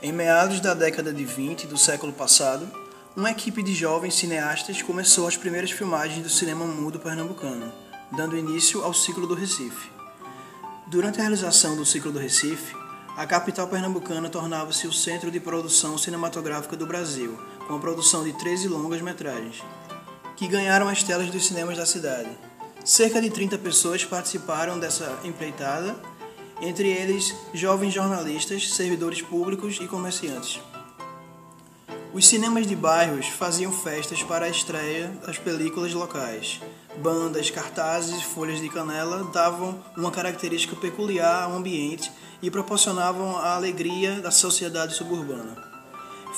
Em meados da década de 20 do século passado, uma equipe de jovens cineastas começou as primeiras filmagens do cinema mudo pernambucano, dando início ao Ciclo do Recife. Durante a realização do Ciclo do Recife, a capital pernambucana tornava-se o centro de produção cinematográfica do Brasil, com a produção de 13 longas-metragens, que ganharam as telas dos cinemas da cidade. Cerca de 30 pessoas participaram dessa empreitada, entre eles jovens jornalistas, servidores públicos e comerciantes. Os cinemas de bairros faziam festas para a estreia das películas locais. Bandas, cartazes e folhas de canela davam uma característica peculiar ao ambiente e proporcionavam a alegria da sociedade suburbana.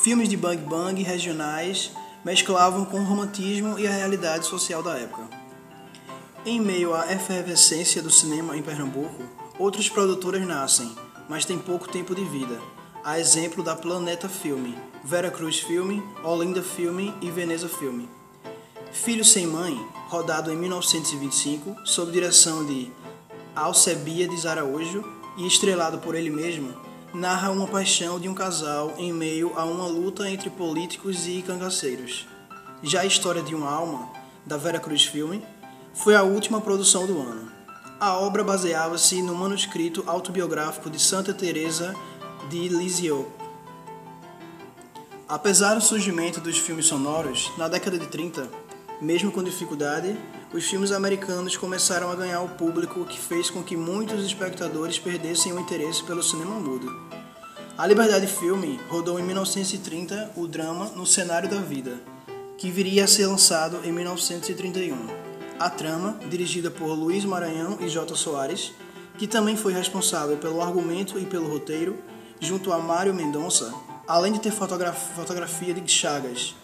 Filmes de bang-bang regionais mesclavam com o romantismo e a realidade social da época. Em meio à efervescência do cinema em Pernambuco, outras produtoras nascem, mas têm pouco tempo de vida, a exemplo da Planeta Filme, Vera Cruz Filme, Olinda Filme e Veneza Filme. Filho Sem Mãe, rodado em 1925, sob direção de Alcebiades Araújo e estrelado por ele mesmo, narra uma paixão de um casal em meio a uma luta entre políticos e cangaceiros. Já a História de uma Alma, da Vera Cruz Filme, foi a última produção do ano. A obra baseava-se no manuscrito autobiográfico de Santa Teresa de Lisieux. Apesar do surgimento dos filmes sonoros, na década de 30, mesmo com dificuldade, os filmes americanos começaram a ganhar o público, o que fez com que muitos espectadores perdessem o interesse pelo cinema mudo. A Liberdade Filme rodou em 1930 o drama No Cenário da Vida, que viria a ser lançado em 1931. A trama, dirigida por Luiz Maranhão e J. Soares, que também foi responsável pelo argumento e pelo roteiro, junto a Mário Mendonça, além de ter fotografia de Chagas,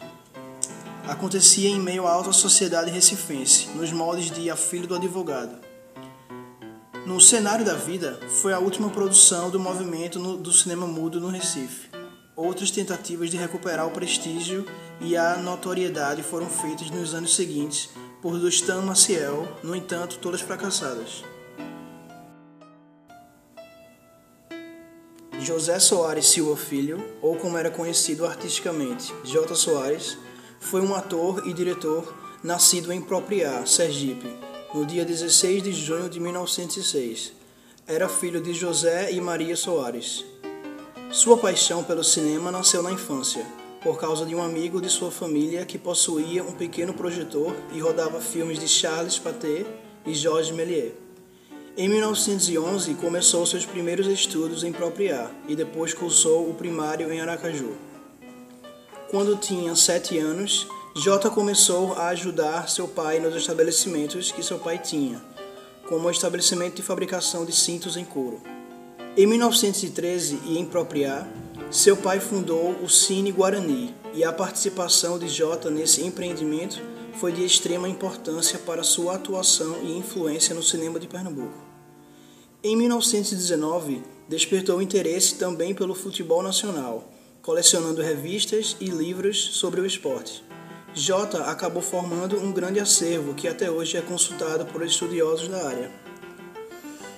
acontecia em meio à alta sociedade recifense, nos moldes de A Filho do Advogado. No Cenário da Vida foi a última produção do movimento do cinema mudo no Recife. Outras tentativas de recuperar o prestígio e a notoriedade foram feitas nos anos seguintes por Dustan Maciel, no entanto, todas fracassadas. José Soares Silva Filho, ou como era conhecido artisticamente, J. Soares, foi um ator e diretor nascido em Propriá, Sergipe, no dia 16 de junho de 1906. Era filho de José e Maria Soares. Sua paixão pelo cinema nasceu na infância, por causa de um amigo de sua família que possuía um pequeno projetor e rodava filmes de Charles Pathé e Georges Méliès. Em 1911, começou seus primeiros estudos em Propriá e depois cursou o primário em Aracaju. Quando tinha 7 anos, Jota começou a ajudar seu pai nos estabelecimentos que seu pai tinha, como o estabelecimento de fabricação de cintos em couro. Em 1913, e em Propriá, seu pai fundou o Cine Guarani, e a participação de Jota nesse empreendimento foi de extrema importância para sua atuação e influência no cinema de Pernambuco. Em 1919, despertou interesse também pelo futebol nacional, colecionando revistas e livros sobre o esporte. Jota acabou formando um grande acervo que até hoje é consultado por estudiosos da área.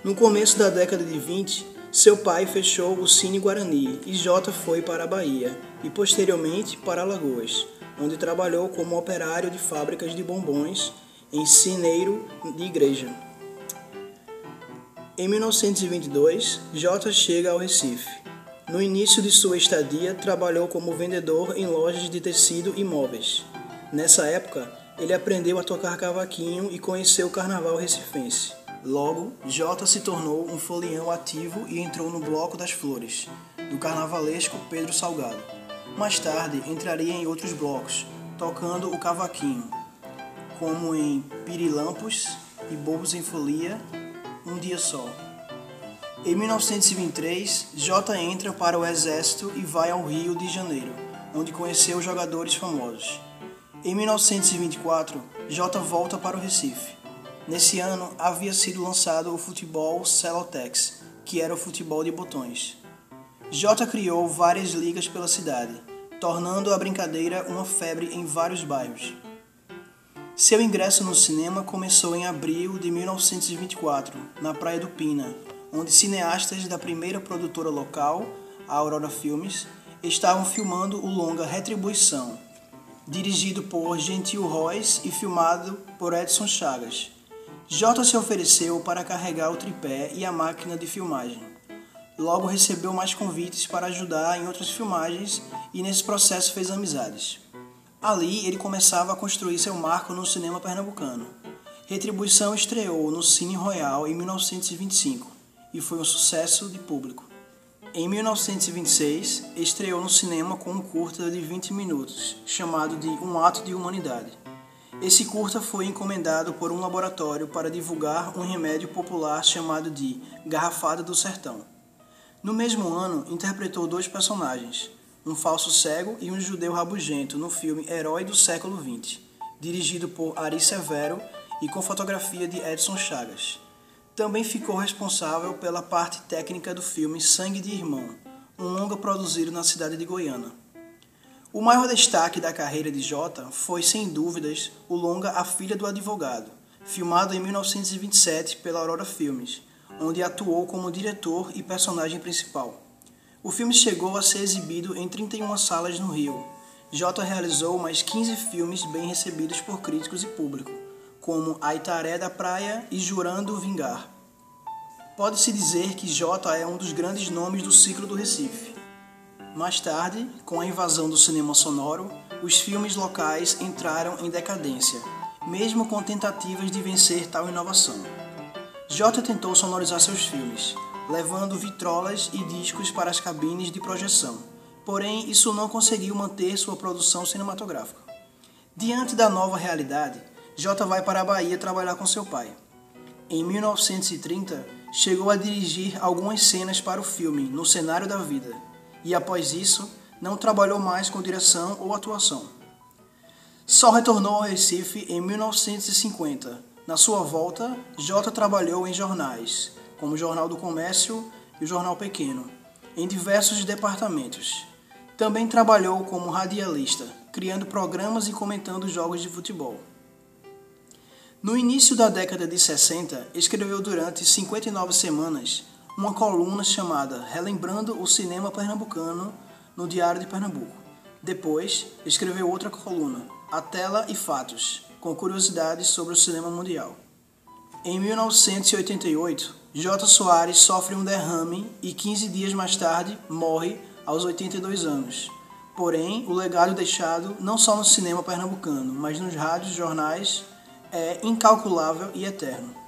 No começo da década de 20, seu pai fechou o Cine Guarani e Jota foi para a Bahia e posteriormente para Alagoas, onde trabalhou como operário de fábricas de bombons em cineiro de igreja. Em 1922, Jota chega ao Recife. No início de sua estadia, trabalhou como vendedor em lojas de tecido e móveis. Nessa época, ele aprendeu a tocar cavaquinho e conheceu o carnaval recifense. Logo, Jota se tornou um folião ativo e entrou no Bloco das Flores, do carnavalesco Pedro Salgado. Mais tarde, entraria em outros blocos, tocando o cavaquinho, como em Pirilampos e Bobos em Folia, Um Dia Só. Em 1923, Jota entra para o Exército e vai ao Rio de Janeiro, onde conheceu jogadores famosos. Em 1924, Jota volta para o Recife. Nesse ano, havia sido lançado o futebol Celotex, que era o futebol de botões. Jota criou várias ligas pela cidade, tornando a brincadeira uma febre em vários bairros. Seu ingresso no cinema começou em abril de 1924, na Praia do Pina, onde cineastas da primeira produtora local a Aurora Filmes, estavam filmando o longa Retribuição, dirigido por Gentil Roys e filmado por Edson Chagas. Jota se ofereceu para carregar o tripé e a máquina de filmagem. Logo recebeu mais convites para ajudar em outras filmagens e nesse processo fez amizades. Ali ele começava a construir seu marco no cinema pernambucano. Retribuição estreou no Cine Royal em 1925 e foi um sucesso de público. Em 1926, estreou no cinema com um curta de 20 minutos, chamado de Um Ato de Humanidade. Esse curta foi encomendado por um laboratório para divulgar um remédio popular chamado de Garrafada do Sertão. No mesmo ano, interpretou dois personagens, um falso cego e um judeu rabugento, no filme Herói do Século XX, dirigido por Ari Severo e com fotografia de Edson Chagas. Também ficou responsável pela parte técnica do filme Sangue de Irmão, um longa produzido na cidade de Goiânia. O maior destaque da carreira de Jota foi, sem dúvidas, o longa A Filha do Advogado, filmado em 1927 pela Aurora Filmes, onde atuou como diretor e personagem principal. O filme chegou a ser exibido em 31 salas no Rio. Jota realizou mais 15 filmes bem recebidos por críticos e público, como A Itaré da Praia e Jurando Vingar. Pode-se dizer que Jota é um dos grandes nomes do ciclo do Recife. Mais tarde, com a invasão do cinema sonoro, os filmes locais entraram em decadência, mesmo com tentativas de vencer tal inovação. Jota tentou sonorizar seus filmes, levando vitrolas e discos para as cabines de projeção, porém isso não conseguiu manter sua produção cinematográfica. Diante da nova realidade, Jota vai para a Bahia trabalhar com seu pai. Em 1930, chegou a dirigir algumas cenas para o filme No Cenário da Vida, e após isso, não trabalhou mais com direção ou atuação. Só retornou ao Recife em 1950. Na sua volta, Jota trabalhou em jornais, como o Jornal do Comércio e o Jornal Pequeno, em diversos departamentos. Também trabalhou como radialista, criando programas e comentando jogos de futebol. No início da década de 60, escreveu durante 59 semanas uma coluna chamada Relembrando o Cinema Pernambucano no Diário de Pernambuco. Depois, escreveu outra coluna, A Tela e Fatos, com curiosidades sobre o cinema mundial. Em 1988, Jota Soares sofre um derrame e 15 dias mais tarde morre aos 82 anos. Porém, o legado deixado não só no cinema pernambucano, mas nos rádios e jornais é incalculável e eterno.